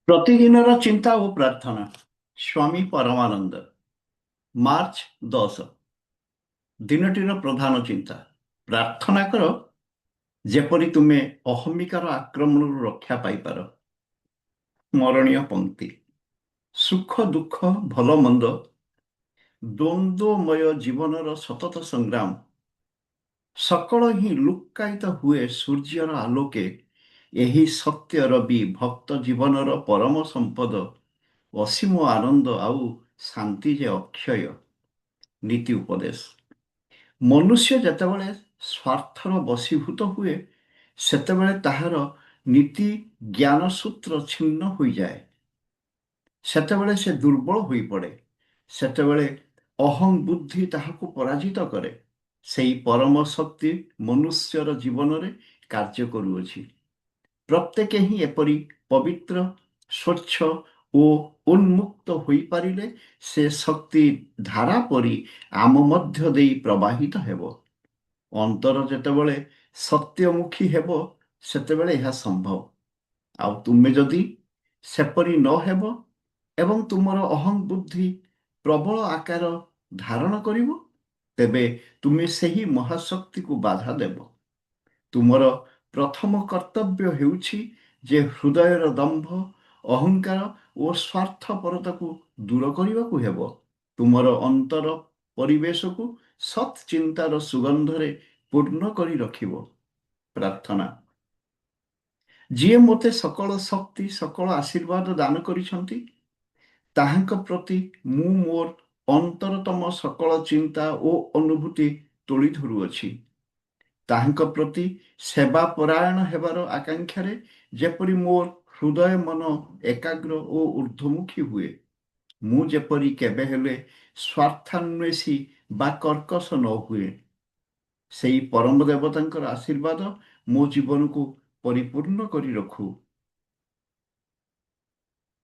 ପ୍ରତିଦିନର ଚିନ୍ତା ଓ ପ୍ରାର୍ଥନା। ସ୍ୱାମୀ ପରମାନନ୍ଦ। ମାର୍ଚ୍ଚ 10। ଦିନଟିର ପ୍ରଧାନ ଚିନ୍ତା। ପ୍ରାର୍ଥନା କର ଯେପରି ତୁମେ ଅହମିକାର ଆକ୍ରମଣରୁ ରକ୍ଷା ପାଇପାର। ସ୍ମରଣୀୟ ପଂକ୍ତି। ସୁଖ ଦୁଃଖ ଭଲ ମନ୍ଦ ଦ୍ୱନ୍ଦ୍ୱମୟ ଜୀବନର ସତତ ସଂଗ୍ରାମ ସକଳ ହିଁ ଲୁକ୍କାୟିତ ହୁଏ ସୂର୍ଯ୍ୟର ଆଲୋକେ। ଏହି ସତ୍ୟର ବି ଭକ୍ତ ଜୀବନର ପରମ ସମ୍ପଦ। ଅସୀମ ଆନନ୍ଦ ଆଉ ଶାନ୍ତି ଯେ ଅକ୍ଷୟ। ନୀତି ଉପଦେଶ। ମନୁଷ୍ୟ ଯେତେବେଳେ ସ୍ୱାର୍ଥର ବଶୀଭୂତ ହୁଏ ସେତେବେଳେ ତାହାର ନୀତି ଜ୍ଞାନ ସୂତ୍ର ଛିନ୍ନ ହୋଇଯାଏ। ସେତେବେଳେ ସେ ଦୁର୍ବଳ ହୋଇପଡ଼େ। ସେତେବେଳେ ଅହଂ ବୁଦ୍ଧି ତାହାକୁ ପରାଜିତ କରେ। ସେହି ପରମ ଶକ୍ତି ମନୁଷ୍ୟର ଜୀବନରେ କାର୍ଯ୍ୟ କରୁଅଛି। ପ୍ରତ୍ୟେକେ ହିଁ ଏପରି ପବିତ୍ର, ସ୍ୱଚ୍ଛ ଓ ଉନ୍ମୁକ୍ତ ହୋଇପାରିଲେ ସେ ଶକ୍ତି ଧାରା ପରି ଆମ ମଧ୍ୟ ଦେଇ ପ୍ରବାହିତ ହେବ। ଅନ୍ତର ଯେତେବେଳେ ସତ୍ୟମୁଖୀ ହେବ ସେତେବେଳେ ଏହା ସମ୍ଭବ। ଆଉ ତୁମେ ଯଦି ସେପରି ନ ହେବ ଏବଂ ତୁମର ଅହଂ ବୁଦ୍ଧି ପ୍ରବଳ ଆକାର ଧାରଣ କରିବ, ତେବେ ତୁମେ ସେହି ମହାଶକ୍ତିକୁ ବାଧା ଦେବ। ତୁମର ପ୍ରଥମ କର୍ତ୍ତବ୍ୟ ହେଉଛି ଯେ ହୃଦୟର ଦମ୍ଭ, ଅହଙ୍କାର ଓ ସ୍ୱାର୍ଥପରତାକୁ ଦୂର କରିବାକୁ ହେବ। ତୁମର ଅନ୍ତର ପରିବେଶକୁ ସତ୍ ଚିନ୍ତାର ସୁଗନ୍ଧରେ ପୂର୍ଣ୍ଣ କରି ରଖିବ। ପ୍ରାର୍ଥନା। ଯିଏ ମୋତେ ସକଳ ଶକ୍ତି, ସକଳ ଆଶୀର୍ବାଦ ଦାନ କରିଛନ୍ତି, ତାହାଙ୍କ ପ୍ରତି ମୁଁ ମୋର ଅନ୍ତରତମ ସକଳ ଚିନ୍ତା ଓ ଅନୁଭୂତି ତୋଳି ଧରୁଅଛି। ତାହାଙ୍କ ପ୍ରତି ସେବା ପରାୟଣ ହେବାର ଆକାଂକ୍ଷାରେ ଯେପରି ମୋର ହୃଦୟ ମନ ଏକାଗ୍ର ଓ ଊର୍ଦ୍ଧ୍ୱମୁଖୀ ହୁଏ। ମୁଁ ଯେପରି କେବେ ହେଲେ ସ୍ୱାର୍ଥାନ୍ୱେଷୀ ବା କର୍କଶ ନ ହୁଏ। ସେହି ପରମ ଦେବତାଙ୍କର ଆଶୀର୍ବାଦ ମୋ ଜୀବନକୁ ପରିପୂର୍ଣ୍ଣ କରି ରଖୁ।